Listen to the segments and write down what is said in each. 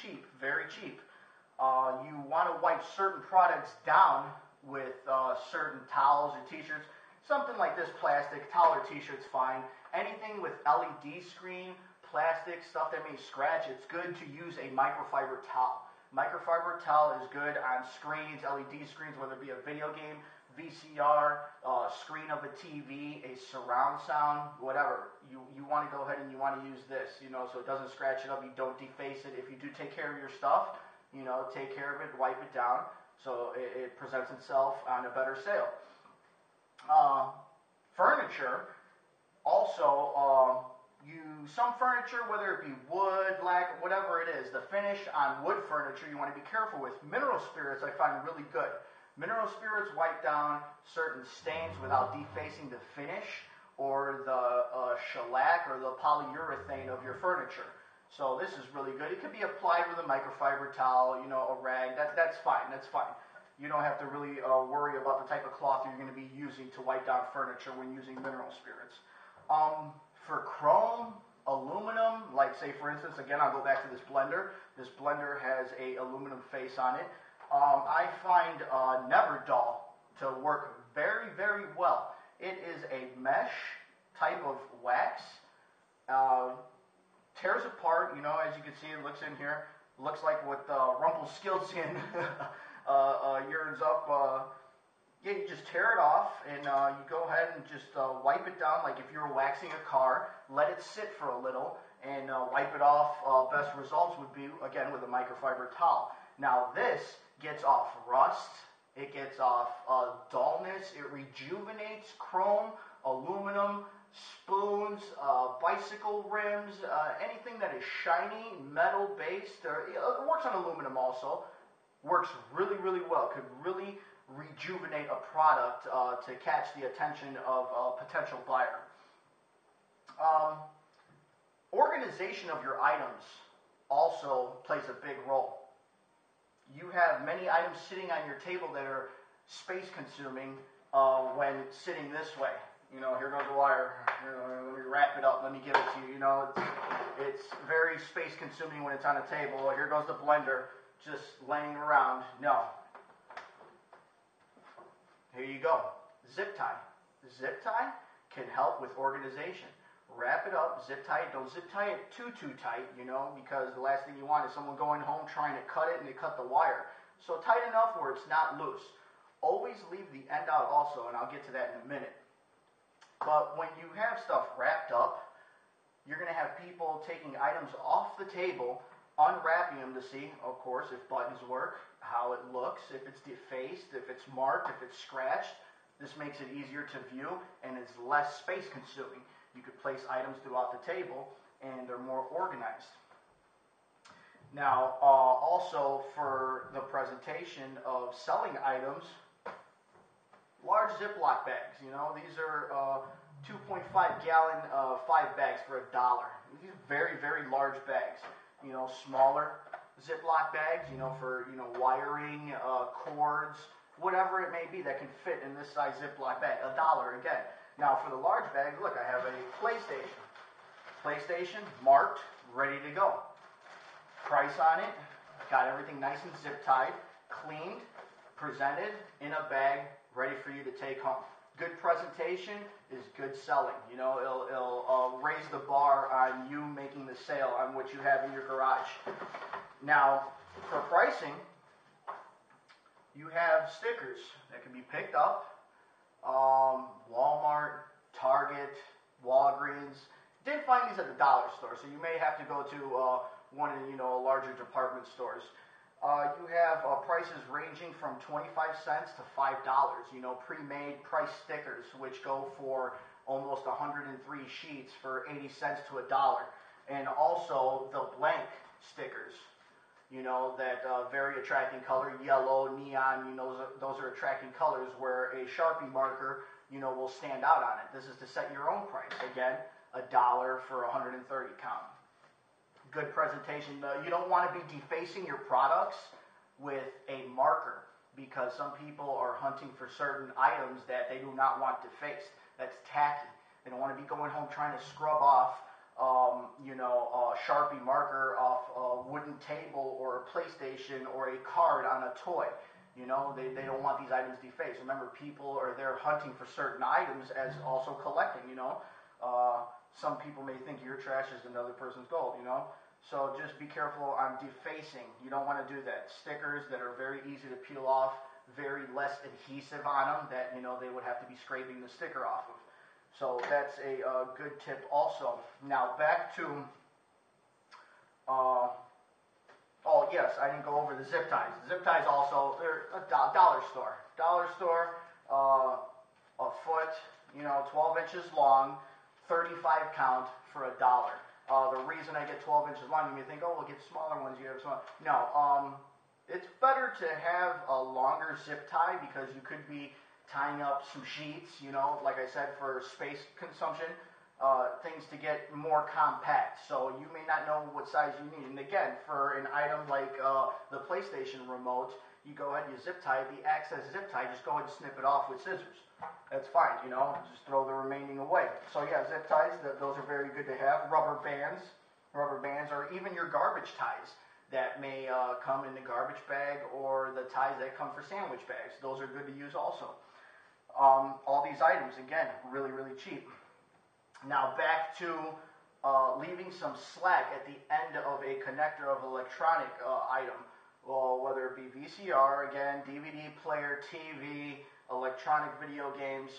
cheap, very cheap. You want to wipe certain products down with certain towels or t-shirts. Something like this plastic, towel or t-shirt's fine. Anything with LED screen, plastic, stuff that may scratch, it's good to use a microfiber towel. Microfiber towel is good on screens, LED screens, whether it be a video game, VCR, screen of a TV, a surround sound, whatever. You want to go ahead and you want to use this, so it doesn't scratch it up, you don't deface it. If you do take care of your stuff, take care of it, wipe it down, so it presents itself on a better sale. Furniture, also, some furniture, whether it be wood, lacquer, whatever it is, the finish on wood furniture you want to be careful with. Mineral spirits I find really good. Mineral spirits wipe down certain stains without defacing the finish or the shellac or the polyurethane of your furniture. So this is really good. It could be applied with a microfiber towel, a rag. That's fine. That's fine. You don't have to really worry about the type of cloth you're going to be using to wipe down furniture when using mineral spirits. For chrome, aluminum, like say for instance, again I'll go back to this blender. This blender has a aluminum face on it. I find Neverdull to work very, very well. It is a mesh type of wax. Tears apart, as you can see, it looks in here. Looks like what Rumpelstiltskin yearns up. Yeah, you just tear it off, and you go ahead and just wipe it down like if you were waxing a car. Let it sit for a little, and wipe it off. Best results would be, again, with a microfiber towel. Now this gets off rust, it gets off dullness, it rejuvenates chrome, aluminum, spoons, bicycle rims, anything that is shiny, metal-based. It works on aluminum also. Works really, really well. Could really rejuvenate a product to catch the attention of a potential buyer. Organization of your items also plays a big role. You have many items sitting on your table that are space consuming when sitting this way. Here goes the wire. Let me wrap it up. Let me give it to you. It's very space consuming when it's on a table. Here goes the blender just laying around. No. Here you go. Zip tie. Zip tie can help with organization. Wrap it up, zip tie it. Don't zip tie it too tight, because the last thing you want is someone going home trying to cut it and they cut the wire. So tight enough where it's not loose. Always leave the end out also, and I'll get to that in a minute. But when you have stuff wrapped up, you're going to have people taking items off the table, unwrapping them to see, of course, if buttons work, how it looks, if it's defaced, if it's marked, if it's scratched. This makes it easier to view and it's less space consuming. You could place items throughout the table and they're more organized. Now, also for the presentation of selling items, large Ziploc bags. These are 2.5 gallon 5 bags for $1. These are very, very large bags. Smaller Ziploc bags, for, wiring, cords, whatever it may be that can fit in this size Ziploc bag. $1 again. Now for the large bags, look, I have a PlayStation. PlayStation marked, ready to go. Price on it, got everything nice and zip tied, cleaned, presented in a bag, ready for you to take home. Good presentation is good selling. It'll raise the bar on you making the sale on what you have in your garage. Now, for pricing, you have stickers that can be picked up. Walmart, Target, Walgreens. Did find these at the dollar store, so you may have to go to one of the larger department stores. You have prices ranging from 25 cents to $5. Pre-made price stickers, which go for almost 103 sheets for 80 cents to $1. And also the blank stickers. That very attracting color, yellow, neon, those are attracting colors where a Sharpie marker, will stand out on it. This is to set your own price. Again, $1 for 130 count. Good presentation. You don't want to be defacing your products with a marker because some people are hunting for certain items that they do not want defaced. That's tacky. They don't want to be going home trying to scrub off Sharpie marker off a wooden table or a PlayStation or a card on a toy. They don't want these items defaced. Remember, people are there hunting for certain items as also collecting, Some people may think your trash is another person's gold, So just be careful on defacing. You don't want to do that. Stickers that are very easy to peel off, very less adhesive on them that, they would have to be scraping the sticker off of. So that's a good tip also. Now back to, oh yes, I didn't go over the zip ties. Zip ties also, they're a dollar store. Dollar store, a foot, 12 inches long, 35 count for $1. The reason I get 12 inches long, you may think, oh, we'll get smaller ones. You have smaller. No, it's better to have a longer zip tie because you could be tying up some sheets, like I said, for space consumption, things to get more compact. So you may not know what size you need. And again, for an item like the PlayStation remote, you go ahead and you zip tie the access zip tie, just go ahead and snip it off with scissors. That's fine, just throw the remaining away. So yeah, zip ties, those are very good to have. Rubber bands, or even your garbage ties that may come in the garbage bag or the ties that come for sandwich bags. Those are good to use also. All these items, again, really, really cheap. Now back to leaving some slack at the end of a connector of an electronic item. Well, whether it be VCR, again, DVD player, TV, electronic video games,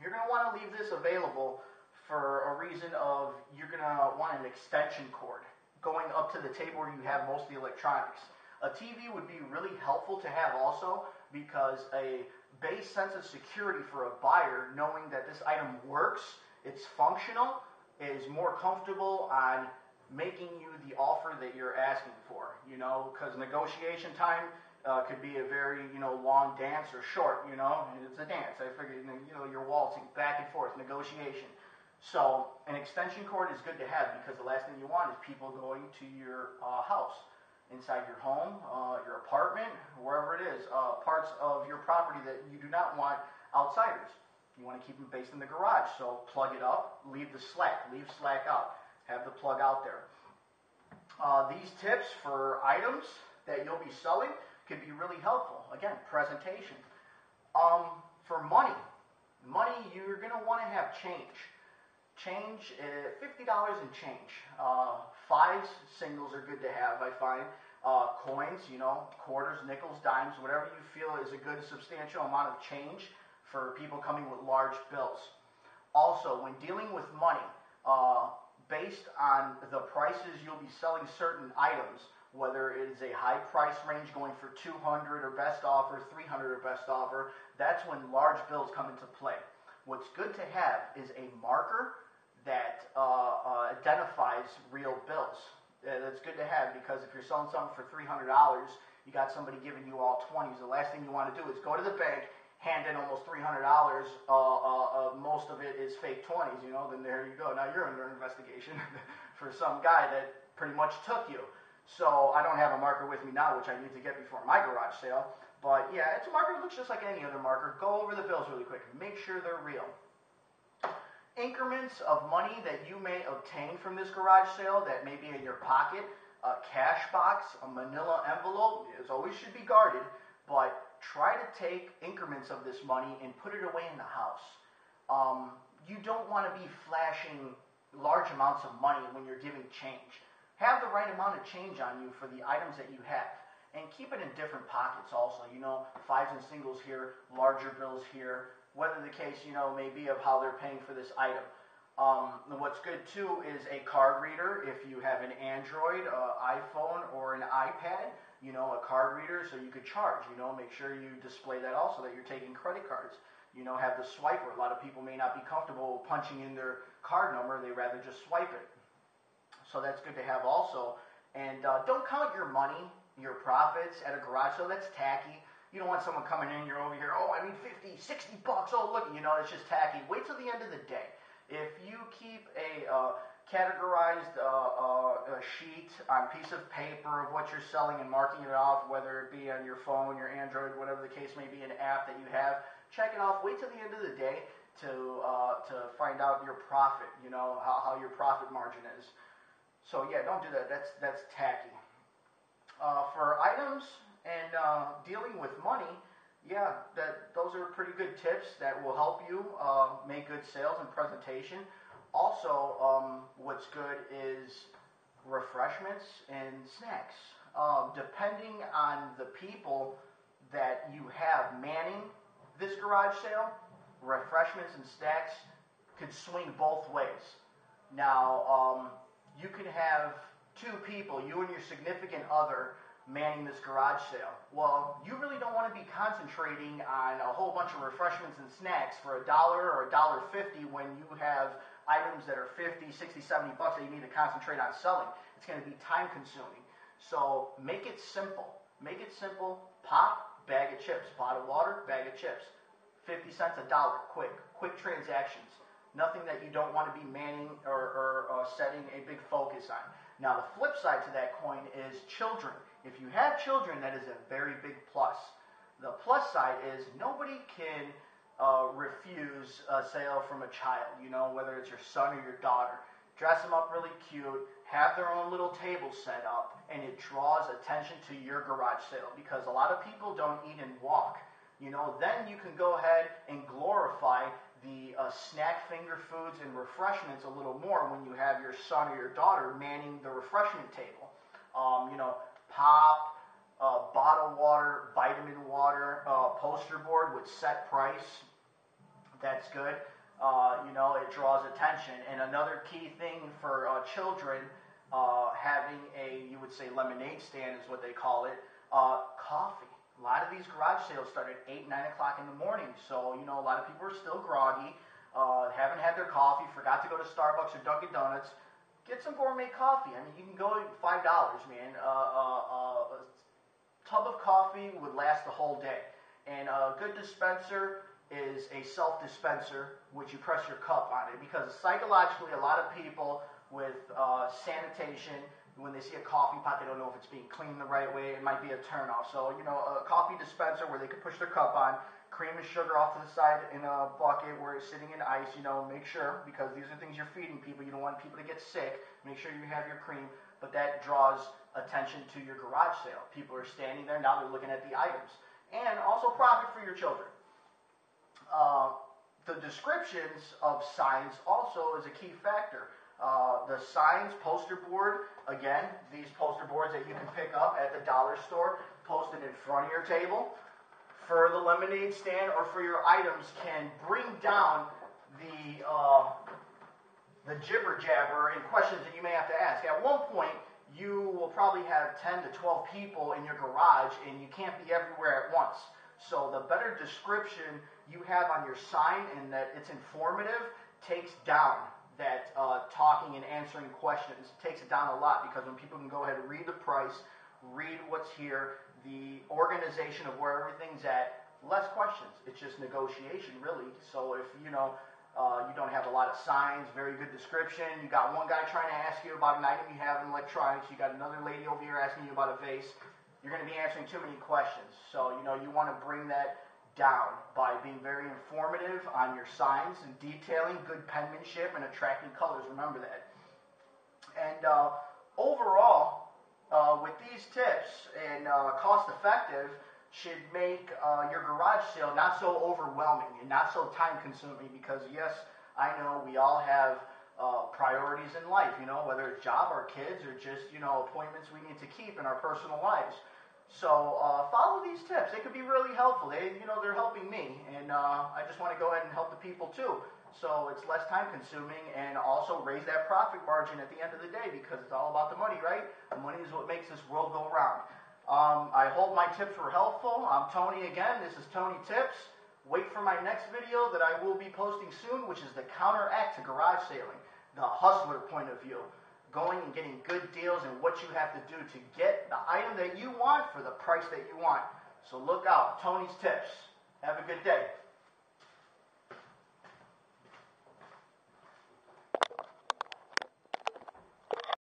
you're going to want to leave this available for a reason of you're going to want an extension cord going up to the table where you have most of the electronics. A TV would be really helpful to have also because a base sense of security for a buyer, knowing that this item works, it's functional, is more comfortable on making you the offer that you're asking for, because negotiation time could be a very, long dance or short, it's a dance. I figure, you're waltzing back and forth, negotiation. So an extension cord is good to have because the last thing you want is people going to your house, inside your home, your apartment, wherever it is, parts of your property that you do not want outsiders. You want to keep them based in the garage, so plug it up, leave slack out, have the plug out there. These tips for items that you'll be selling could be really helpful. Again, presentation. For money, you're going to want to have change. Change, $50 and change. Fives, singles are good to have, I find. Coins, quarters, nickels, dimes, whatever you feel is a good substantial amount of change for people coming with large bills. Also, when dealing with money, based on the prices you'll be selling certain items, whether it is a high price range going for $200 or best offer, $300 or best offer, that's when large bills come into play. What's good to have is a marker that identifies real bills. That's good to have because if you're selling something for $300, you got somebody giving you all 20s. The last thing you want to do is go to the bank, hand in almost $300. Most of it is fake 20s. Then there you go. Now you're under investigation for some guy that pretty much took you. So I don't have a marker with me now, which I need to get before my garage sale. But yeah, it's a marker that looks just like any other marker. Go over the bills really quick. Make sure they're real. Increments of money that you may obtain from this garage sale that may be in your pocket, a cash box, a manila envelope, it always should be guarded, but try to take increments of this money and put it away in the house. You don't want to be flashing large amounts of money when you're giving change. Have the right amount of change on you for the items that you have. And keep it in different pockets also. Fives and singles here, larger bills here. Whether the case, may be of how they're paying for this item. What's good too is a card reader. If you have an Android, iPhone, or an iPad, a card reader so you could charge. Make sure you display that also that you're taking credit cards. Have the swiper. A lot of people may not be comfortable punching in their card number. They rather just swipe it. So that's good to have also. And don't count your money, your profits at a garage sale. That's tacky. You don't want someone coming in, you're over here, oh, I need 50, 60 bucks, oh, look, it's just tacky. Wait till the end of the day. If you keep a categorized sheet on a piece of paper of what you're selling and marking it off, whether it be on your phone, your Android, whatever the case may be, an app that you have, check it off, wait till the end of the day, to find out your profit, you know, how your profit margin is. So yeah, don't do that. That's tacky. For items and dealing with money, yeah, those are pretty good tips that will help you make good sales and presentation. Also, what's good is refreshments and snacks. Depending on the people that you have manning this garage sale, refreshments and snacks could swing both ways. Now, you could have two people, you and your significant other, manning this garage sale. Well, you really don't want to be concentrating on a whole bunch of refreshments and snacks for $1 or $1.50 when you have items that are 50, 60, 70 bucks that you need to concentrate on selling. It's going to be time consuming. So make it simple. Make it simple. Pop, bag of chips. Pot of water, bag of chips. 50 cents, $1, quick transactions. Nothing that you don't want to be manning or setting a big focus on. Now, the flip side to that coin is children. If you have children, that is a very big plus. The plus side is nobody can refuse a sale from a child, you know, whether it's your son or your daughter. Dress them up really cute, have their own little table set up, and it draws attention to your garage sale because a lot of people don't eat and walk. You know, then you can go ahead and glorify the snack finger foods and refreshments a little more when you have your son or your daughter manning the refreshment table. You know, pop, bottled water, vitamin water, poster board with set price. That's good. You know, it draws attention. And another key thing for children, having you would say lemonade stand is what they call it, coffee. A lot of these garage sales start at 8, 9 o'clock in the morning. So, you know, a lot of people are still groggy, haven't had their coffee, forgot to go to Starbucks or Dunkin' Donuts. Get some gourmet coffee. I mean, you can go $5, man. A tub of coffee would last the whole day. And a good dispenser is a self-dispenser, which you press your cup on it. Because psychologically, a lot of people with sanitation, when they see a coffee pot, they don't know if it's being cleaned the right way. It might be a turnoff. So, you know, a coffee dispenser where they can push their cup on, cream and sugar off to the side in a bucket where it's sitting in ice, you know, make sure, because these are things you're feeding people. You don't want people to get sick. Make sure you have your cream. But that draws attention to your garage sale. People are standing there. Now they're looking at the items. And also profit for your children. The descriptions of signs also is a key factor. The signs, poster board, again, these poster boards that you can pick up at the dollar store, posted in front of your table, for the lemonade stand or for your items can bring down the jibber jabber and questions that you may have to ask. At one point, you will probably have 10 to 12 people in your garage and you can't be everywhere at once. So the better description you have on your sign and that it's informative takes down that talking and answering questions. It takes it down a lot because when people can go ahead and read the price, read what's here, the organization of where everything's at, less questions. It's just negotiation, really. So if, you know, you don't have a lot of signs, very good description, you got one guy trying to ask you about an item you have in electronics, you got another lady over here asking you about a vase, you're going to be answering too many questions. So, you know, you want to bring that down by being very informative on your signs and detailing, good penmanship, and attracting colors. Remember that. And overall, with these tips and cost effective, should make your garage sale not so overwhelming and not so time consuming because yes, I know we all have priorities in life, you know, whether it's job or kids or just, you know, appointments we need to keep in our personal lives. So follow these tips. They could be really helpful. They're helping me, and I just want to go ahead and help the people too. So it's less time consuming and also raise that profit margin at the end of the day because it's all about the money, right? The money is what makes this world go round. I hope my tips were helpful. I'm Tony again. This is Tony Tips. Wait for my next video that I will be posting soon, which is the counteract to garage sailing, the hustler point of view. Going and getting good deals and what you have to do to get the item that you want for the price that you want. So look out. Tony's Tips. Have a good day.